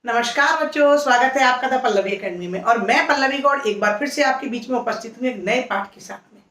नमस्कार बच्चों, स्वागत है आपका द पल्लवी एकेडमी में। और मैं पल्लवी गौड़ एक बार फिर से आपके बीच में उपस्थित हूँ एक नए पाठ के साथ में।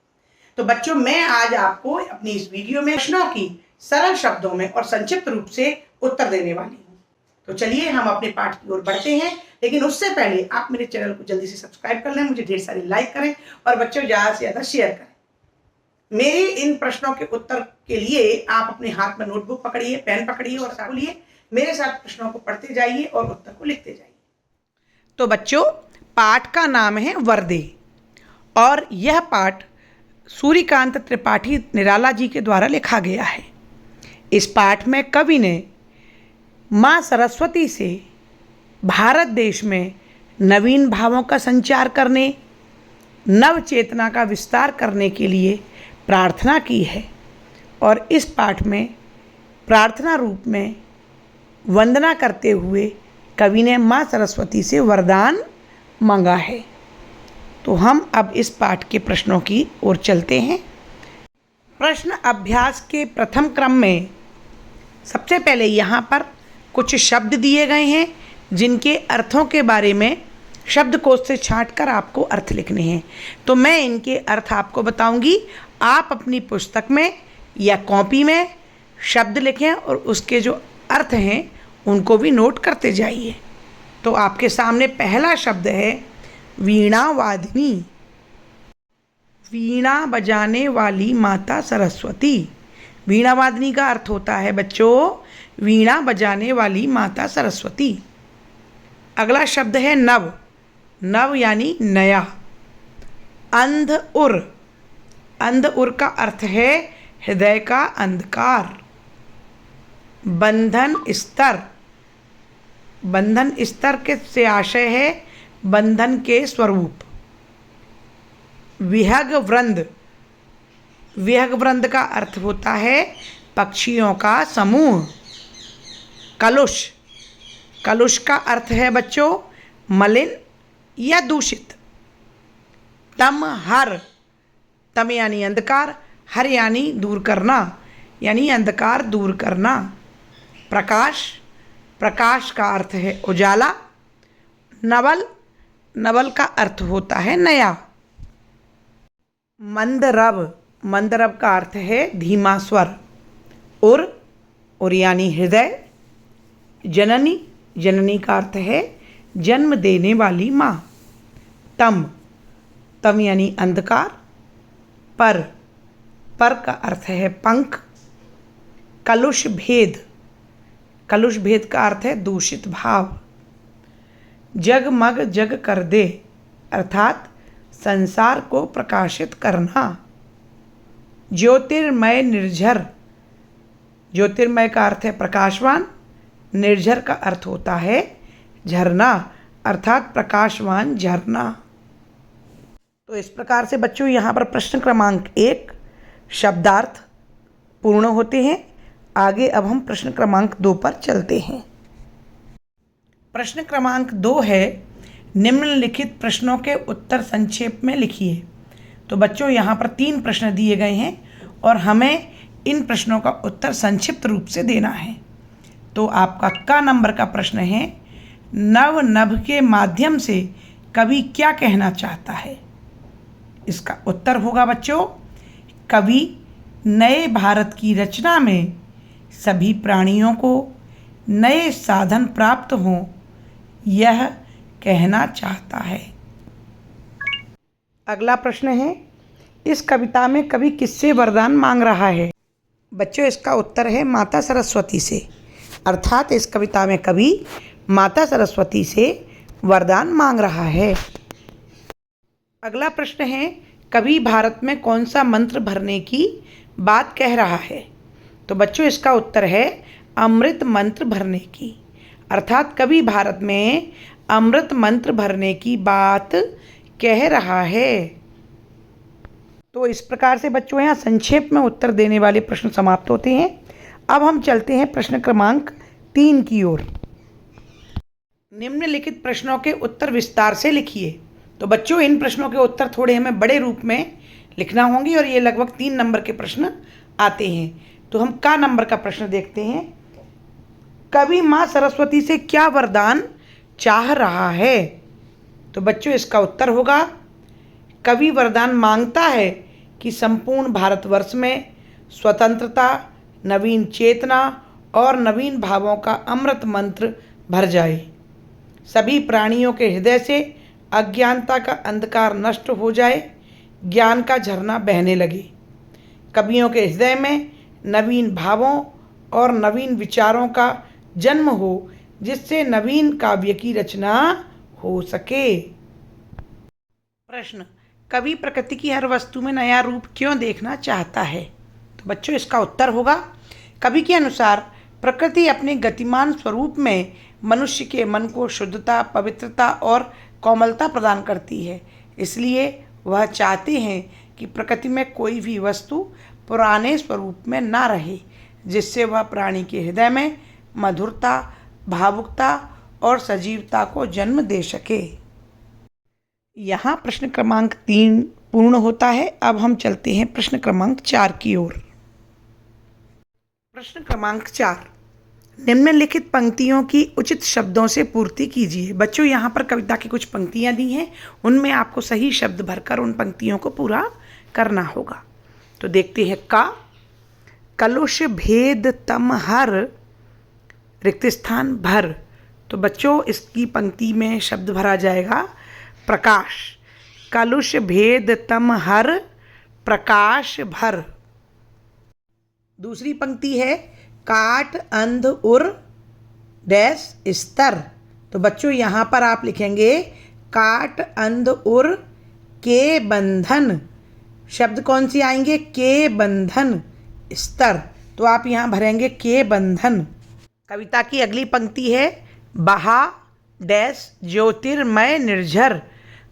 तो बच्चों, मैं आज आपको अपनी इस वीडियो में प्रश्नों की सरल शब्दों में और संक्षिप्त रूप से उत्तर देने वाली हूँ। तो चलिए हम अपने पाठ की ओर बढ़ते हैं, लेकिन उससे पहले आप मेरे चैनल को जल्दी से सब्सक्राइब कर लें, मुझे ढेर सारी लाइक करें और बच्चों ज़्यादा से ज़्यादा शेयर करें। मेरे इन प्रश्नों के उत्तर के लिए आप अपने हाथ में नोटबुक पकड़िए, पेन पकड़िए और बोलिए, मेरे साथ प्रश्नों को पढ़ते जाइए और उत्तर को लिखते जाइए। तो बच्चों, पाठ का नाम है वर्दे और यह पाठ सूर्यकांत त्रिपाठी निराला जी के द्वारा लिखा गया है। इस पाठ में कवि ने माँ सरस्वती से भारत देश में नवीन भावों का संचार करने, नव चेतना का विस्तार करने के लिए प्रार्थना की है और इस पाठ में प्रार्थना रूप में वंदना करते हुए कवि ने माँ सरस्वती से वरदान मांगा है। तो हम अब इस पाठ के प्रश्नों की ओर चलते हैं। प्रश्न अभ्यास के प्रथम क्रम में सबसे पहले यहाँ पर कुछ शब्द दिए गए हैं जिनके अर्थों के बारे में शब्दकोश से छांटकर आपको अर्थ लिखने हैं। तो मैं इनके अर्थ आपको बताऊंगी, आप अपनी पुस्तक में या कॉपी में शब्द लिखें और उसके जो अर्थ हैं उनको भी नोट करते जाइए। तो आपके सामने पहला शब्द है वीणा वादिनी। वीणा बजाने वाली माता सरस्वती। वीणा वादिनी का अर्थ होता है बच्चों वीणा बजाने वाली माता सरस्वती। अगला शब्द है नव। नव यानी नया। अंध उर। अंध उर का अर्थ है हृदय का अंधकार। बंधन स्तर। बंधन स्तर के से आशय है बंधन के स्वरूप। विहग वृंद। विहग वृंद का अर्थ होता है पक्षियों का समूह। कलुष। कलुष का अर्थ है बच्चों मलिन या दूषित। तम हर। तम यानी अंधकार, हर यानी दूर करना, यानी अंधकार दूर करना। प्रकाश। प्रकाश का अर्थ है उजाला। नवल। नवल का अर्थ होता है नया। मंदरव। मंदरव का अर्थ है धीमा स्वर। उर यानी हृदय। जननी। जननी का अर्थ है जन्म देने वाली माँ। तम यानी अंधकार। पर का अर्थ है पंख। कलुष भेद। कलुष भेद का अर्थ है दूषित भाव। जगमग जग कर दे अर्थात संसार को प्रकाशित करना। ज्योतिर्मय निर्झर। ज्योतिर्मय का अर्थ है प्रकाशवान। निर्झर का अर्थ होता है झरना अर्थात प्रकाशवान झरना। तो इस प्रकार से बच्चों यहाँ पर प्रश्न क्रमांक 1 शब्दार्थ पूर्ण होते हैं। आगे अब हम प्रश्न क्रमांक 2 पर चलते हैं। प्रश्न क्रमांक 2 है निम्नलिखित प्रश्नों के उत्तर संक्षेप में लिखिए। तो बच्चों यहाँ पर 3 प्रश्न दिए गए हैं और हमें इन प्रश्नों का उत्तर संक्षिप्त रूप से देना है। तो आपका क नंबर का प्रश्न है नव नभ के माध्यम से कवि क्या कहना चाहता है। इसका उत्तर होगा बच्चों कवि नए भारत की रचना में सभी प्राणियों को नए साधन प्राप्त हों यह कहना चाहता है। अगला प्रश्न है इस कविता में कवि किससे वरदान मांग रहा है। बच्चों इसका उत्तर है माता सरस्वती से, अर्थात इस कविता में कवि माता सरस्वती से वरदान मांग रहा है। अगला प्रश्न है कवि भारत में कौन सा मंत्र भरने की बात कह रहा है। तो बच्चों इसका उत्तर है अमृत मंत्र भरने की, अर्थात कवि भारत में अमृत मंत्र भरने की बात कह रहा है। तो इस प्रकार से बच्चों यहाँ संक्षेप में उत्तर देने वाले प्रश्न समाप्त होते हैं। अब हम चलते हैं प्रश्न क्रमांक 3 की ओर। निम्नलिखित प्रश्नों के उत्तर विस्तार से लिखिए। तो बच्चों इन प्रश्नों के उत्तर थोड़े हमें बड़े रूप में लिखना होंगे और ये लगभग 3 नंबर के प्रश्न आते हैं। तो हम का नंबर का प्रश्न देखते हैं। कवि माँ सरस्वती से क्या वरदान चाह रहा है। तो बच्चों इसका उत्तर होगा, कवि वरदान मांगता है कि संपूर्ण भारतवर्ष में स्वतंत्रता, नवीन चेतना और नवीन भावों का अमृत मंत्र भर जाए। सभी प्राणियों के हृदय से अज्ञानता का अंधकार नष्ट हो जाए, ज्ञान का झरना बहने लगे। कवियों के हृदय में नवीन भावों और नवीन विचारों का जन्म हो, जिससे नवीन काव्य की रचना हो सके। प्रश्न, कवि प्रकृति की हर वस्तु में नया रूप क्यों देखना चाहता है? तो बच्चों इसका उत्तर होगा, कवि के अनुसार प्रकृति अपने गतिमान स्वरूप में मनुष्य के मन को शुद्धता, पवित्रता और कोमलता प्रदान करती है। इसलिए वह चाहते हैं कि प्रकृति में कोई भी वस्तु पुराने स्वरूप में ना रहे, जिससे वह प्राणी के हृदय में मधुरता, भावुकता और सजीवता को जन्म दे सके। यहाँ प्रश्न क्रमांक 3 पूर्ण होता है। अब हम चलते हैं प्रश्न क्रमांक 4 की ओर। प्रश्न क्रमांक 4, निम्नलिखित पंक्तियों की उचित शब्दों से पूर्ति कीजिए। बच्चों यहाँ पर कविता की कुछ पंक्तियाँ दी हैं, उनमें आपको सही शब्द भरकर उन पंक्तियों को पूरा करना होगा। तो देखते हैं का, कलुष भेद तम हर रिक्त स्थान भर। तो बच्चों इसकी पंक्ति में शब्द भरा जाएगा प्रकाश। कलुष भेद तम हर प्रकाश भर। दूसरी पंक्ति है काट अंध उर डैश स्तर। तो बच्चों यहाँ पर आप लिखेंगे काट अंध उर के बंधन। शब्द कौन सी आएंगे? के बंधन स्तर। तो आप यहाँ भरेंगे के बंधन। कविता की अगली पंक्ति है बहा डैश ज्योतिर्मय निर्झर।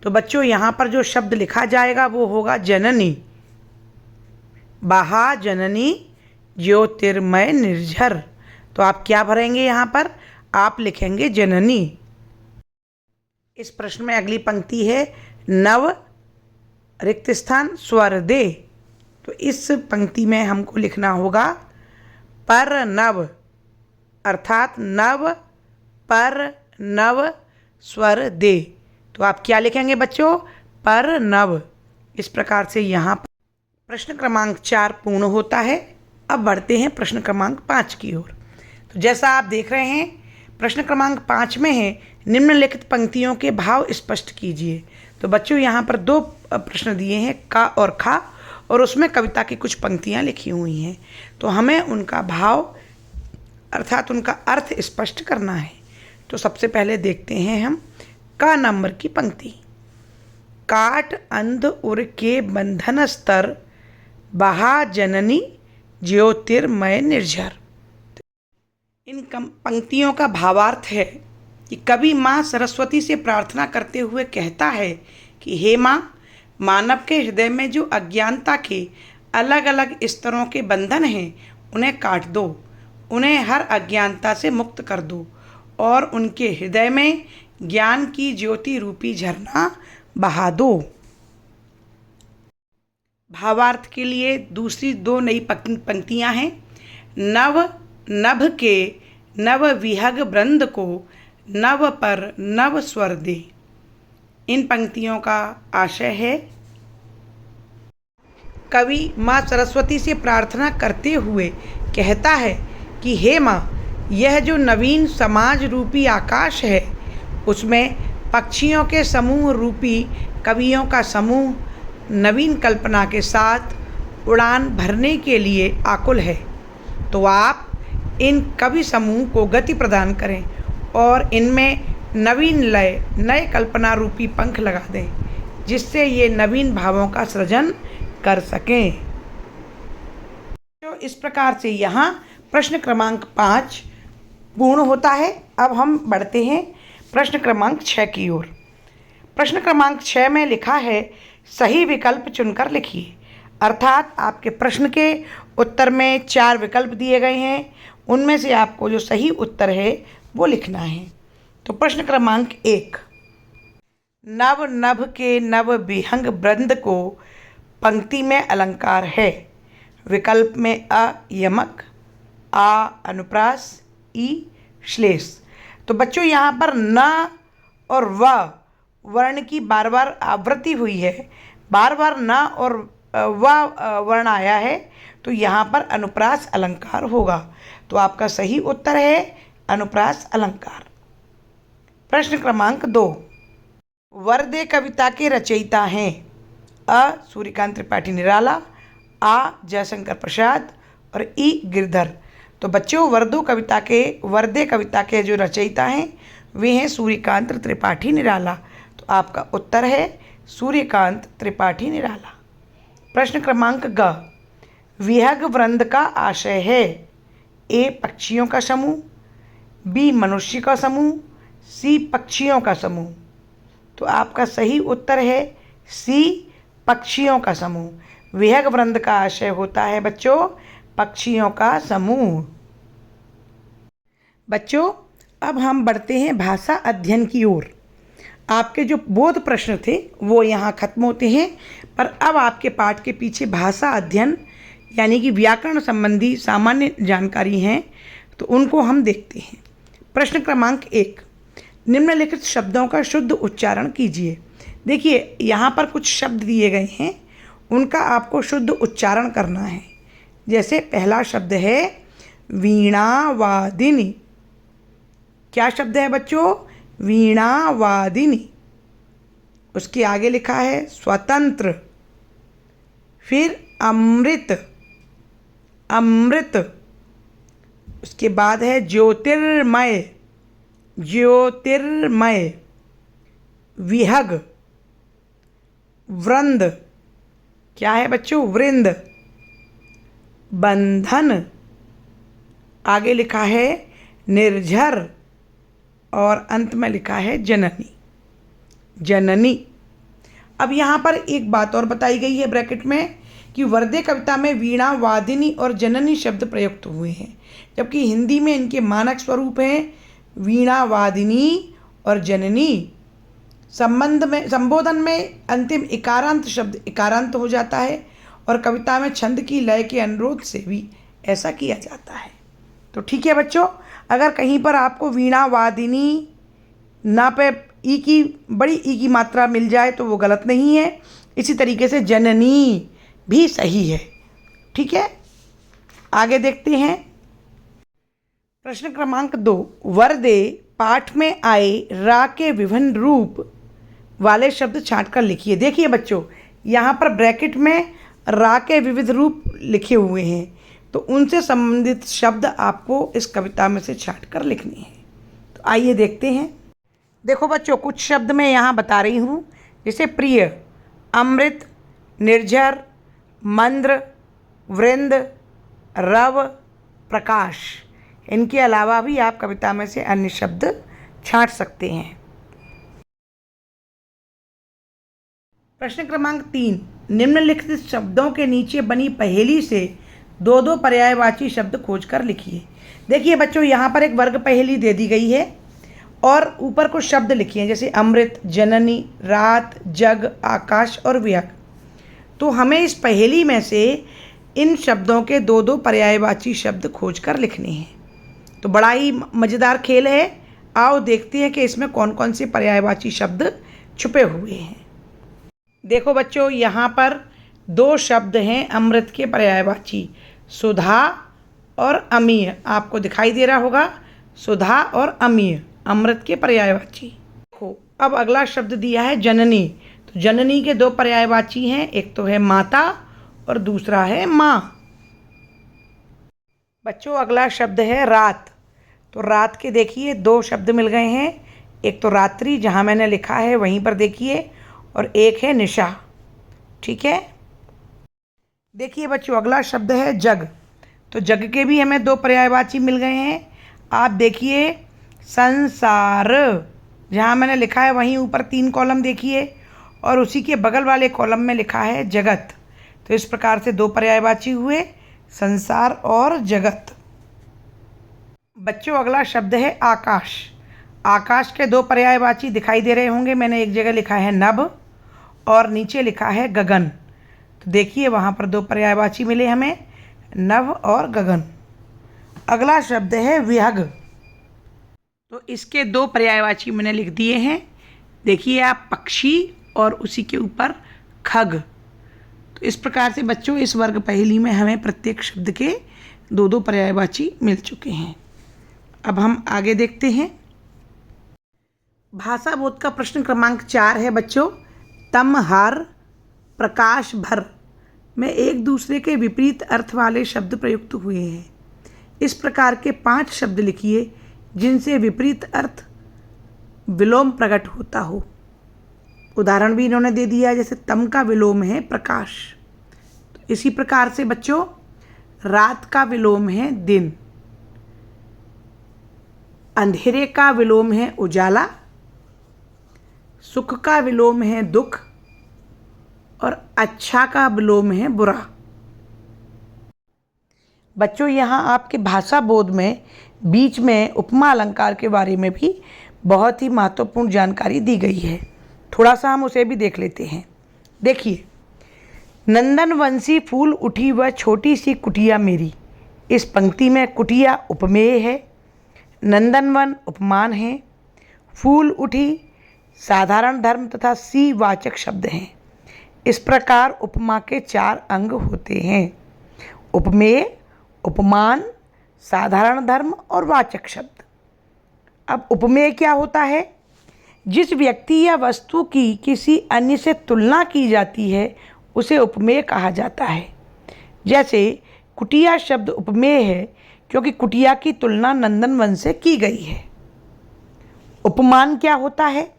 तो बच्चों यहाँ पर जो शब्द लिखा जाएगा वो होगा जननी। बहा जननी ज्योतिर्मय निर्झर। तो आप क्या भरेंगे यहाँ पर? आप लिखेंगे जननी। इस प्रश्न में अगली पंक्ति है नव रिक्त स्थान स्वर दे। तो इस पंक्ति में हमको लिखना होगा पर नव, अर्थात नव पर नव स्वर दे। तो आप क्या लिखेंगे बच्चों? पर नव। इस प्रकार से यहाँ पर प्रश्न क्रमांक 4 पूर्ण होता है। अब बढ़ते हैं प्रश्न क्रमांक 5 की ओर। तो जैसा आप देख रहे हैं प्रश्न क्रमांक 5 में है निम्नलिखित पंक्तियों के भाव स्पष्ट कीजिए। तो बच्चों यहाँ पर 2 प्रश्न दिए हैं का और खा, और उसमें कविता की कुछ पंक्तियाँ लिखी हुई हैं। तो हमें उनका भाव अर्थात उनका अर्थ स्पष्ट करना है। तो सबसे पहले देखते हैं हम का नंबर की पंक्ति। काट अंध उर के बंधन स्तर बहा जननी ज्योतिर्मय निर्झर। इन पंक्तियों का भावार्थ है कि कवि माँ सरस्वती से प्रार्थना करते हुए कहता है कि हे माँ, मानव के हृदय में जो अज्ञानता के अलग अलग स्तरों के बंधन हैं उन्हें काट दो, उन्हें हर अज्ञानता से मुक्त कर दो और उनके हृदय में ज्ञान की ज्योति रूपी झरना बहा दो। भावार्थ के लिए दूसरी 2 नई पंक्तियां हैं। नव नभ के नव विहग वृंद को नव पर नव स्वर दे। इन पंक्तियों का आशय है कवि माँ सरस्वती से प्रार्थना करते हुए कहता है कि हे माँ, यह जो नवीन समाज रूपी आकाश है उसमें पक्षियों के समूह रूपी कवियों का समूह नवीन कल्पना के साथ उड़ान भरने के लिए आकुल है। तो आप इन कवि समूह को गति प्रदान करें और इनमें नवीन लय, नए कल्पना रूपी पंख लगा दें, जिससे ये नवीन भावों का सृजन कर सकें। तो इस प्रकार से यहाँ प्रश्न क्रमांक 5 पूर्ण होता है। अब हम बढ़ते हैं प्रश्न क्रमांक 6 की ओर। प्रश्न क्रमांक 6 में लिखा है सही विकल्प चुनकर लिखिए। अर्थात आपके प्रश्न के उत्तर में 4 विकल्प दिए गए हैं, उनमें से आपको जो सही उत्तर है वो लिखना है। तो प्रश्न क्रमांक 1, नव नभ के नव विहंग वृंद को पंक्ति में अलंकार है। विकल्प में अ यमक, आ अनुप्रास, ई श्लेष। तो बच्चों यहाँ पर न और व वर्ण की बार बार आवृत्ति हुई है, बार बार न और व वर्ण आया है, तो यहाँ पर अनुप्रास अलंकार होगा। तो आपका सही उत्तर है अनुप्रास अलंकार। प्रश्न क्रमांक 2, वरदे कविता के रचयिता हैं अ सूर्यकांत त्रिपाठी निराला, आ जयशंकर प्रसाद और ई गिरधर। तो बच्चों वरदे कविता के जो रचयिता हैं वे हैं सूर्यकांत त्रिपाठी निराला। तो आपका उत्तर है सूर्यकांत त्रिपाठी निराला। प्रश्न क्रमांक ग, विहग वृंद का आशय है ए पक्षियों का समूह, बी मनुष्य का समूह, सी पक्षियों का समूह। तो आपका सही उत्तर है सी पक्षियों का समूह। विहग वृंद का आशय होता है बच्चों पक्षियों का समूह। बच्चों अब हम बढ़ते हैं भाषा अध्ययन की ओर। आपके जो बोध प्रश्न थे वो यहाँ खत्म होते हैं, पर अब आपके पाठ के पीछे भाषा अध्ययन यानी कि व्याकरण संबंधी सामान्य जानकारी हैं, तो उनको हम देखते हैं। प्रश्न क्रमांक 1, निम्नलिखित शब्दों का शुद्ध उच्चारण कीजिए। देखिए यहाँ पर कुछ शब्द दिए गए हैं, उनका आपको शुद्ध उच्चारण करना है। जैसे पहला शब्द है वीणावादिनी। क्या शब्द है बच्चों? वीणावादिनी। उसके आगे लिखा है स्वतंत्र, फिर अमृत, अमृत। उसके बाद है ज्योतिर्मय, ज्योतिर्मय, विहग, वृंद। क्या है बच्चों? वृंद, बंधन। आगे लिखा है निर्झर और अंत में लिखा है जननी, जननी। अब यहाँ पर एक बात और बताई गई है ब्रैकेट में कि वरदे कविता में वीणा, वादिनी और जननी शब्द प्रयुक्त हुए हैं, जबकि हिंदी में इनके मानक स्वरूप हैं वीणा, वादिनी और जननी। संबोधन में अंतिम इकारांत शब्द इकारांत हो जाता है और कविता में छंद की लय के अनुरोध से भी ऐसा किया जाता है। तो ठीक है बच्चों, अगर कहीं पर आपको वीणा, वादिनी ना पे ई की बड़ी ई की मात्रा मिल जाए तो वो गलत नहीं है। इसी तरीके से जननी भी सही है। ठीक है, आगे देखते हैं। प्रश्न क्रमांक 2, वरदे पाठ में आए रा के विभिन्न रूप वाले शब्द छांट कर लिखिए। देखिए बच्चों, यहाँ पर ब्रैकेट में रा के विविध रूप लिखे हुए हैं, तो उनसे संबंधित शब्द आपको इस कविता में से छांट कर लिखने हैं। तो आइए देखते हैं। देखो बच्चों, कुछ शब्द मैं यहाँ बता रही हूँ, जैसे प्रिय, अमृत, निर्झर, मंद्र, वृंद, रव, प्रकाश। इनके अलावा भी आप कविता में से अन्य शब्द छांट सकते हैं। प्रश्न क्रमांक 3, निम्नलिखित शब्दों के नीचे बनी पहेली से दो दो पर्यायवाची शब्द खोजकर लिखिए। देखिए बच्चों, यहाँ पर एक वर्ग पहेली दे दी गई है और ऊपर कुछ शब्द लिखे हैं, जैसे अमृत, जननी, रात, जग, आकाश और विहग। तो हमें इस पहेली में से इन शब्दों के दो दो पर्यायवाची शब्द खोजकर लिखने हैं। तो बड़ा ही मज़ेदार खेल है। आओ देखते हैं कि इसमें कौन कौन से पर्यायवाची शब्द छुपे हुए हैं। देखो बच्चों, यहाँ पर दो शब्द हैं अमृत के पर्यायवाची, सुधा और अमीय। आपको दिखाई दे रहा होगा, सुधा और अमीय अमृत के पर्यायवाची। देखो अब अगला शब्द दिया है जननी। तो जननी के दो पर्यायवाची हैं, एक तो है माता और दूसरा है माँ। बच्चों अगला शब्द है रात। तो रात के देखिए दो शब्द मिल गए हैं, एक तो रात्रि जहाँ मैंने लिखा है वहीं पर देखिए, और एक है निशा। ठीक है, देखिए बच्चों अगला शब्द है जग। तो जग के भी हमें दो पर्यायवाची मिल गए हैं। आप देखिए संसार, जहाँ मैंने लिखा है वहीं ऊपर 3 कॉलम देखिए, और उसी के बगल वाले कॉलम में लिखा है जगत। तो इस प्रकार से दो पर्यायवाची हुए, संसार और जगत। बच्चों अगला शब्द है आकाश। आकाश के दो पर्यायवाची दिखाई दे रहे होंगे, मैंने एक जगह लिखा है नभ और नीचे लिखा है गगन। तो देखिए वहाँ पर दो पर्यायवाची मिले हमें, नभ और गगन। अगला शब्द है विहग। तो इसके दो पर्यायवाची मैंने लिख दिए हैं, देखिए आप, पक्षी और उसी के ऊपर खग। तो इस प्रकार से बच्चों इस वर्ग पहेली में हमें प्रत्येक शब्द के दो दो पर्यायवाची मिल चुके हैं। अब हम आगे देखते हैं। भाषा बोध का प्रश्न क्रमांक 4 है बच्चों, तम हार प्रकाश भर में एक दूसरे के विपरीत अर्थ वाले शब्द प्रयुक्त हुए हैं। इस प्रकार के 5 शब्द लिखिए जिनसे विपरीत अर्थ विलोम प्रकट होता हो। उदाहरण भी इन्होंने दे दिया, जैसे तम का विलोम है प्रकाश। तो इसी प्रकार से बच्चों रात का विलोम है दिन, अंधेरे का विलोम है उजाला, सुख का विलोम है दुख और अच्छा का विलोम है बुरा। बच्चों यहाँ आपके भाषा बोध में बीच में उपमा अलंकार के बारे में भी बहुत ही महत्वपूर्ण जानकारी दी गई है। थोड़ा सा हम उसे भी देख लेते हैं। देखिए, नंदनवंशी फूल उठी वह छोटी सी कुटिया मेरी। इस पंक्ति में कुटिया उपमेय है, नंदनवन उपमान है, फूल उठी साधारण धर्म तथा सी वाचक शब्द हैं। इस प्रकार उपमा के 4 अंग होते हैं, उपमेय, उपमान, साधारण धर्म और वाचक शब्द। अब उपमेय क्या होता है? जिस व्यक्ति या वस्तु की किसी अन्य से तुलना की जाती है उसे उपमेय कहा जाता है। जैसे कुटिया शब्द उपमेय है क्योंकि कुटिया की तुलना नंदनवन से की गई है। उपमान क्या होता है?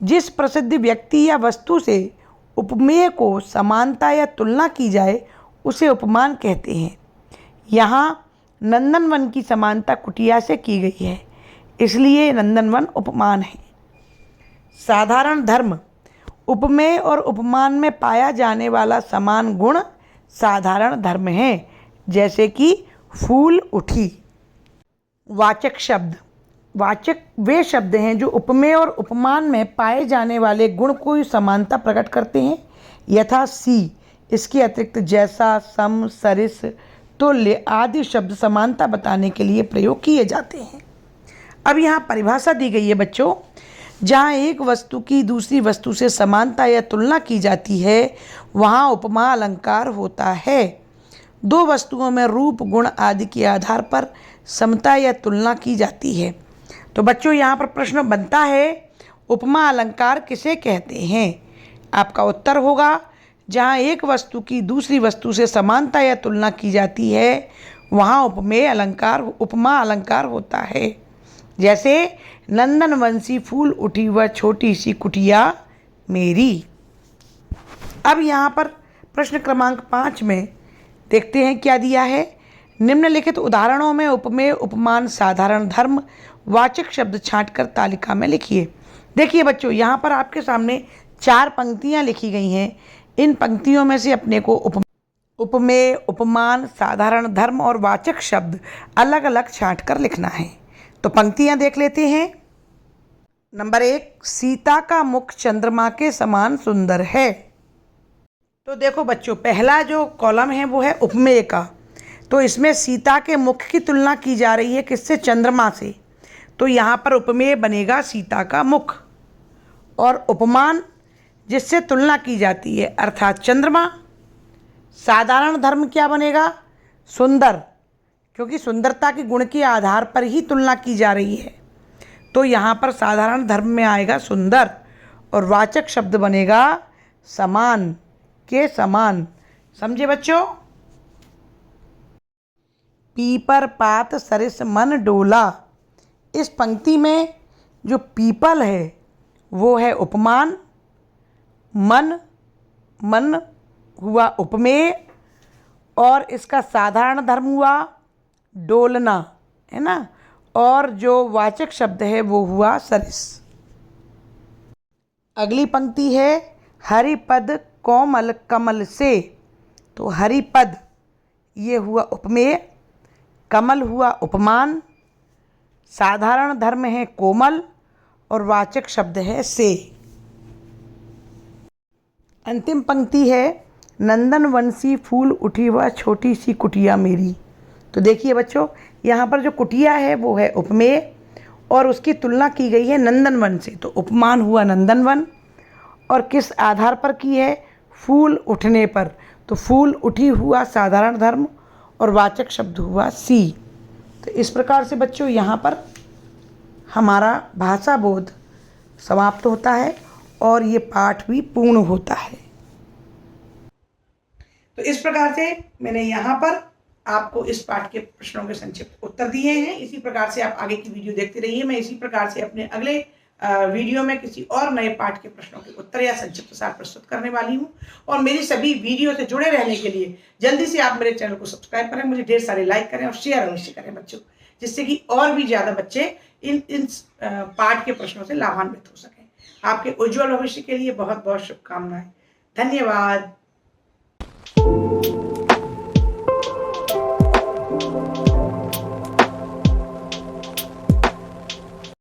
जिस प्रसिद्ध व्यक्ति या वस्तु से उपमेय को समानता या तुलना की जाए उसे उपमान कहते हैं। यहाँ नंदनवन की समानता कुटिया से की गई है, इसलिए नंदनवन उपमान है। साधारण धर्म, उपमेय और उपमान में पाया जाने वाला समान गुण साधारण धर्म है, जैसे कि फूल उठी। वाचक शब्द, वाचक वे शब्द हैं जो उपमेय और उपमान में पाए जाने वाले गुण को समानता प्रकट करते हैं, यथा सी। इसके अतिरिक्त जैसा, सम, सरिस, तुल्य आदि शब्द समानता बताने के लिए प्रयोग किए जाते हैं। अब यहाँ परिभाषा दी गई है बच्चों, जहाँ एक वस्तु की दूसरी वस्तु से समानता या तुलना की जाती है वहाँ उपमा अलंकार होता है। 2 वस्तुओं में रूप, गुण आदि के आधार पर समता या तुलना की जाती है। तो बच्चों यहाँ पर प्रश्न बनता है, उपमा अलंकार किसे कहते हैं? आपका उत्तर होगा, जहाँ एक वस्तु की दूसरी वस्तु से समानता या तुलना की जाती है वहाँ उपमा अलंकार होता है। जैसे नंदनवंशी फूल उठी वह छोटी सी कुटिया मेरी। अब यहाँ पर प्रश्न क्रमांक 5 में देखते हैं क्या दिया है। निम्नलिखित उदाहरणों में उपमेय, उपमान, साधारण धर्म, वाचक शब्द छांटकर तालिका में लिखिए। देखिए बच्चों, यहाँ पर आपके सामने 4 पंक्तियाँ लिखी गई हैं। इन पंक्तियों में से अपने को उपमेय, उपमान, साधारण धर्म और वाचक शब्द अलग अलग छांटकर लिखना है। तो पंक्तियाँ देख लेते हैं। नंबर 1, सीता का मुख चंद्रमा के समान सुंदर है। तो देखो बच्चों, पहला जो कॉलम है वो है उपमेय का। तो इसमें सीता के मुख की तुलना की जा रही है किससे? चंद्रमा से। तो यहाँ पर उपमेय बनेगा सीता का मुख। और उपमान जिससे तुलना की जाती है अर्थात चंद्रमा। साधारण धर्म क्या बनेगा? सुंदर, क्योंकि सुंदरता के गुण के आधार पर ही तुलना की जा रही है। तो यहाँ पर साधारण धर्म में आएगा सुंदर। और वाचक शब्द बनेगा समान के समान। समझे बच्चों? पीपर पात सरिस मन डोला। इस पंक्ति में जो पीपल है वो है उपमान, मन हुआ उपमेय और इसका साधारण धर्म हुआ डोलना, है ना। और जो वाचक शब्द है वो हुआ सरिस। अगली पंक्ति है हरिपद कोमल कमल से। तो हरिपद ये हुआ उपमेय, कमल हुआ उपमान, साधारण धर्म है कोमल और वाचक शब्द है से। अंतिम पंक्ति है नंदनवंशी फूल उठी वह छोटी सी कुटिया मेरी। तो देखिए बच्चों, यहाँ पर जो कुटिया है वो है उपमेय और उसकी तुलना की गई है नंदनवन से। तो उपमान हुआ नंदनवन। और किस आधार पर की है? फूल उठने पर। तो फूल उठी हुआ साधारण धर्म और वाचक शब्द हुआ सी। तो इस प्रकार से बच्चों यहाँ पर हमारा भाषा बोध समाप्त होता है और ये पाठ भी पूर्ण होता है। तो इस प्रकार से मैंने यहाँ पर आपको इस पाठ के प्रश्नों के संक्षिप्त उत्तर दिए हैं। इसी प्रकार से आप आगे की वीडियो देखते रहिए। मैं इसी प्रकार से अपने अगले वीडियो में किसी और नए पाठ के प्रश्नों के उत्तर या संक्षिप्त सार प्रस्तुत करने वाली हूँ। और मेरी सभी वीडियो से जुड़े रहने के लिए जल्दी से आप मेरे चैनल को सब्सक्राइब करें, मुझे ढेर सारे लाइक करें और शेयर अवश्य करें बच्चों, जिससे कि और भी ज़्यादा बच्चे इन पाठ के प्रश्नों से लाभान्वित हो सकें। आपके उज्जवल भविष्य के लिए बहुत बहुत शुभकामनाएं। धन्यवाद।